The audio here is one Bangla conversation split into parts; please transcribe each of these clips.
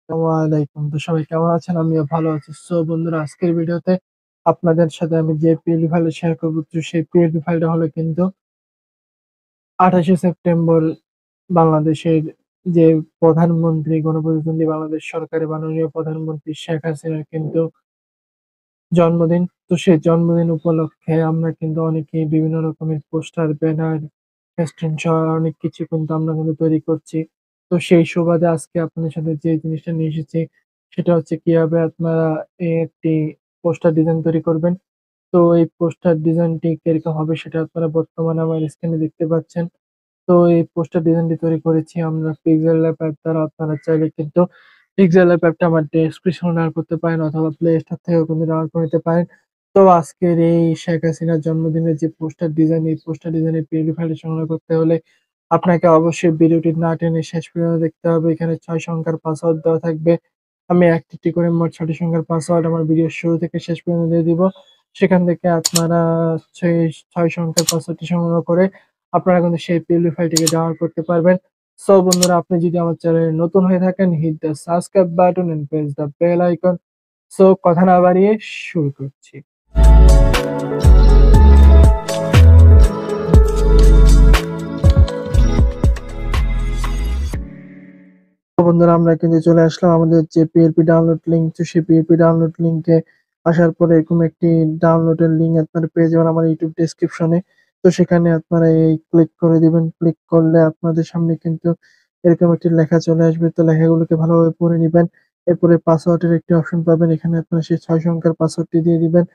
আসসালামু আলাইকুম। তো সবাই কেমন আছেন? আমিও ভালো আছি। সো বন্ধুরা, আজকের ভিডিওতে আপনাদের সাথে আমি যে পিএলবি ফাইলটা শেয়ার করব, তো সেই পিএলবি ফাইলটা হলো কিন্তু ২৮শে সেপ্টেম্বর বাংলাদেশের যে প্রধানমন্ত্রী, গণপ্রজাতন্ত্রী বাংলাদেশ সরকারের মাননীয় প্রধানমন্ত্রী শেখ হাসিনার কিন্তু জন্মদিন। তো সেই জন্মদিন উপলক্ষে আমরা কিন্তু অনেকেই বিভিন্ন রকমের পোস্টার, ব্যানার, ফেস্টুন সহ অনেক কিছু কিন্তু আমরা কিন্তু তৈরি করছি। তো সেই সুবাদে আজকে আপনাদের সাথে যে জিনিসটা নিয়ে এসেছি সেটা হচ্ছে কিভাবে আপনারা একটি পোস্টার ডিজাইন তৈরি করবেন। তো এই পোস্টার ডিজাইনটি কিরকম হবে সেটা আপনারা বর্তমানে আমার স্ক্রিনে দেখতে পাচ্ছেন। তো এই পোস্টার ডিজাইনটি তৈরি করেছি আমরা Pixellab অ্যাপ দ্বারা। আপনারা চাইলে কিন্তু Pixellab অ্যাপটা আমার ডেসক্রিপশনে ডাউনলোড করতে পারেন অথবা প্লে স্টোর থেকেও কিন্তু ডাউনলোড করে নিতে পারেন। তো আজকের এই শেখ হাসিনার জন্মদিনের যে পোস্টার ডিজাইন, এই পোস্টার ডিজাইনের পিএলপি ফাইলটি সংগ্রহ করতে হলে আপনাকে অবশ্যই ভিডিওটি না টেনে শেষ পর্যন্ত দেখতে হবে। এখানে ৬ সংখ্যার পাসওয়ার্ড দেওয়া থাকবে। আমি একটি একটি করে মোট ৬টি সংখ্যার পাসওয়ার্ড আমার ভিডিওর শুরু থেকে শেষ পর্যন্ত দিয়ে দিব। সেখান থেকে আপনারা সেই ৬ সংখ্যার পাসওয়ার্ডটি সংগ্রহ করে আপনারা কিন্তু সেই পিএলপি ফাইলটিকে ডাউনলোড করতে পারবেন। সো বন্ধুরা, আপনি যদি আমার চ্যানেলে নতুন হয়ে থাকেন, hit the subscribe button and press the bell icon. So কথা না বাড়িয়ে শুরু করছি। তো বন্ধুরা, আমরা কিন্তু চলে আসলাম আমাদের যে পিএলপি ডাউনলোড লিঙ্ক, তো সেই পিএলপি ডাউনলোড লিঙ্কে আসার পরে এরকম একটি ডাউনলোডের লিঙ্ক আপনারা পেয়ে যাবেন আমার ইউটিউব ডেসক্রিপশনে। তো সেখানে আপনারা এই ক্লিক করে দিবেন। ক্লিক করলে আপনাদের সামনে কিন্তু এরকম একটি লেখা চলে আসবে। তো লেখাগুলোকে ভালোভাবে পড়ে নিবেন। এরপরে পাসওয়ার্ডের একটি অপশন পাবেন। এখানে আপনারা সেই ৬ সংখ্যার পাসওয়ার্ডটি দিয়ে দিবেন।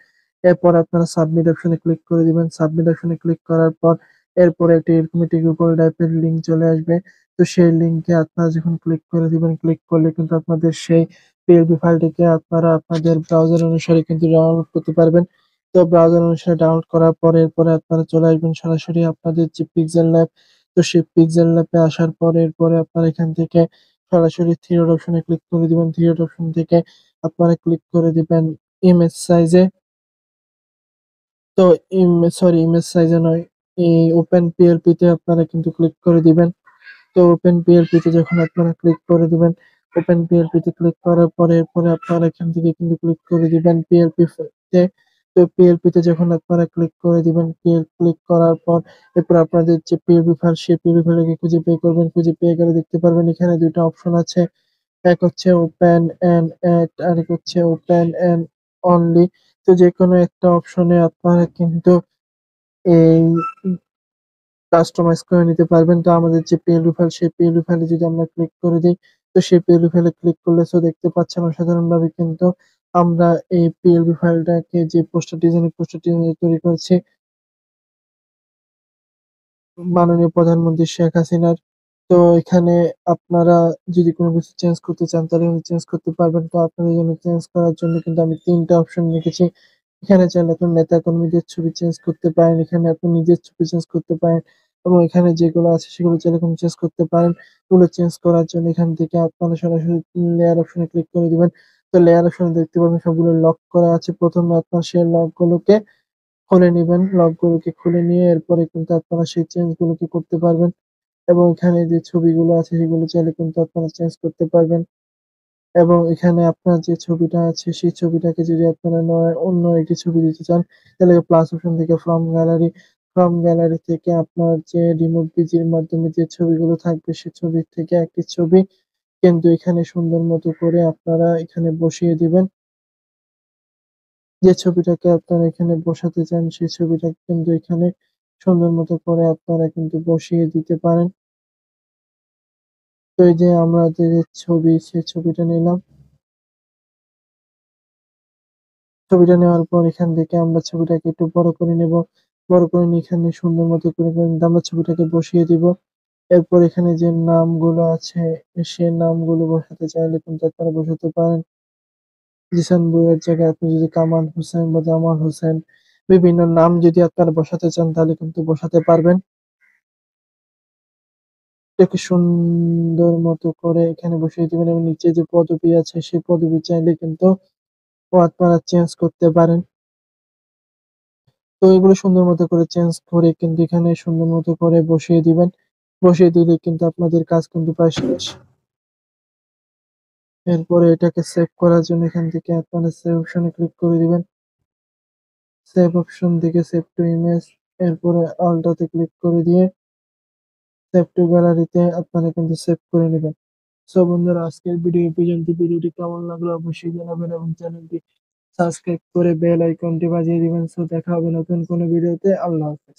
এরপর আপনারা সাবমিট অপশনে ক্লিক করে দিবেন। সাবমিট অপশনে ক্লিক করার পর এরপরে একটি এরকম একটি গুগল টাইপের লিঙ্ক চলে আসবে। তো সেই লিঙ্কে আপনারা যখন ক্লিক করে দিবেন, ক্লিক করলে কিন্তু আপনাদের সেই পিএলপি ফাইলটিকে আপনারা আপনাদের ব্রাউজার অনুসারে কিন্তু ডাউনলোড করতে পারবেন। তো ব্রাউজার অনুসারে ডাউনলোড করার পরে এরপরে আপনারা চলে আসবেন সরাসরি আপনাদের যে Pixellab। তো সেই Pixellab এ আসার পরে এরপরে আপনারা এখান থেকে সরাসরি থ্রি ডট অপশনে ক্লিক করে দিবেন। থ্রি ডট অপশন থেকে আপনারা ক্লিক করে দিবেন ইমেজ সাইজে। তো ইমেজ সাইজে নয়, এই ওপেন পিএলপি তে আপনারা কিন্তু ক্লিক করে দিবেন। তো ওপেন পিএলপি তে যখন আপনারা ক্লিক করে দিবেন, ওপেন পিএলপি তে ক্লিক করার পরে এরপরে আপনারা এখান থেকে কিন্তু ক্লিক করে দিবেন পিএলপি তে। তো পিএলপি তে যখন আপনারা ক্লিক করে দিবেন, ক্লিক করার পর এরপর আপনাদের যে পিএলপি ফাইল সেই পিএলপি ফাইলকে খুঁজে বের করবেন। খুঁজে পেয়ে গেলে দেখতে পারবেন এখানে ২ টা অপশন আছে। এক হচ্ছে ওপেন অ্যান্ড অ্যাড, আরেক হচ্ছে ওপেন অ্যান্ড অনলি। তো যেকোনো একটা অপশনে আপনারা কিন্তু এই কাস্টমাইজ করে নিতে পারবেন। তো আমাদের যে পিএলপি ফাইল সেই পিএলপি ফাইলে যদি আমরা ক্লিক করে দিই, তো সেই পিএলপি ফাইলে ক্লিক করলে দেখতে পাচ্ছেন অসাধারণভাবে কিন্তু আমরা এই পিএলপি ফাইলটাকে যে পোস্টার ডিজাইন তৈরি করেছি মাননীয় প্রধানমন্ত্রী শেখ হাসিনার। তো এখানে আপনারা যদি কোনো কিছু চেঞ্জ করতে চান তাহলে কিন্তু চেঞ্জ করতে পারবেন। তো আপনাদের জন্য চেঞ্জ করার জন্য কিন্তু আমি ৩ টা অপশন রেখেছি। এখানে চাইলে আপনি নেতা-কর্মীদের ছবি চেঞ্জ করতে পারেন, এখানে আপনি নিজের ছবি চেঞ্জ করতে পারেন এবং এখানে যেগুলো আছে সেগুলো চাইলে আপনি চেঞ্জ করতে পারেন। এগুলো চেঞ্জ করার জন্য এখান থেকে আপনারা সরাসরি লেয়ার অপশনে ক্লিক করে দিবেন। তো লেয়ার অপশনে দেখতে পাবেন সবগুলো লক করা আছে। ১ম এ আপনার সেই লকগুলোকে খুলে নিবেন। লকগুলোকে খুলে নিয়ে এরপরে কিন্তু আপনারা সেই চেঞ্জ গুলোকে করতে পারবেন এবং এখানে যে ছবিগুলো আছে সেগুলো চাইলে কিন্তু আপনারা চেঞ্জ করতে পারবেন এবং এখানে আপনার যে ছবিটা আছে সেই ছবিটাকে যদি আপনারা অন্য একটি ছবি দিতে চান তাহলে প্লাস অপশন থেকে ফ্রম গ্যালারি থেকে আপনার যে রিমুভ পিজির মাধ্যমে যে ছবিগুলো থাকবে সে ছবির থেকে একটি ছবি কিন্তু এখানে সুন্দর মতো করে আপনারা এখানে বসিয়ে দিবেন। যে ছবিটাকে আপনারা এখানে বসাতে চান সেই ছবিটা কিন্তু এখানে সুন্দর মতো করে আপনারা কিন্তু বসিয়ে দিতে পারেন। তো এই যে আমাদের ছবি, সেই ছবিটা নিলাম। ছবিটা নেওয়ার পর এখান থেকে আমরা ছবিটাকে একটু বড় করে নেব। বড় করে নিয়ে এখানে সুন্দর মতো করে কিন্তু আমরা ছবিটাকে বসিয়ে দিব। এরপর এখানে যে নামগুলো আছে সে নামগুলো বসাতে চাইলে কিন্তু আপনারা বসাতে পারেন। জিসান বইয়ের জায়গায় আপনি যদি কামাল হোসেন বা জামাল হোসেন বিভিন্ন নাম যদি আপনারা বসাতে চান তাহলে কিন্তু বসাতে পারবেন। এটাকে সুন্দর মতো করে এখানে বসিয়ে দিবেন এবং নিচে যে পদবী আছে সেই পদবী চাইলে কিন্তু আপনারা চেঞ্জ করতে পারেন। তো এগুলো সুন্দর মতো করে চেঞ্জ করে কিন্তু এখানে সুন্দর মতো করে বসিয়ে দিবেন। বসিয়ে দিলে কিন্তু আপনাদের কাজ কিন্তু প্রায় শেষ। এরপরে এটাকে সেভ করার জন্য এখান থেকে আপনারা সেভ অপশনে ক্লিক করে দিবেন। সেভ অপশন থেকে সেভ টু ইমেজ, এরপরে অলটাতে ক্লিক করে দিয়ে সেভ টু গ্যালারিতে আপনারা কিন্তু সেভ করে নিবেন। সো বন্ধুরা, আজকের ভিডিও এই পর্যন্ত। ভিডিওটি কেমন লাগলো অবশ্যই জানাবেন এবং চ্যানেলটি সাবস্ক্রাইব করে বেল আইকনটি বাজিয়ে দিবেন। সো দেখা হবে নতুন কোনো ভিডিওতে। আল্লাহ হাফেজ।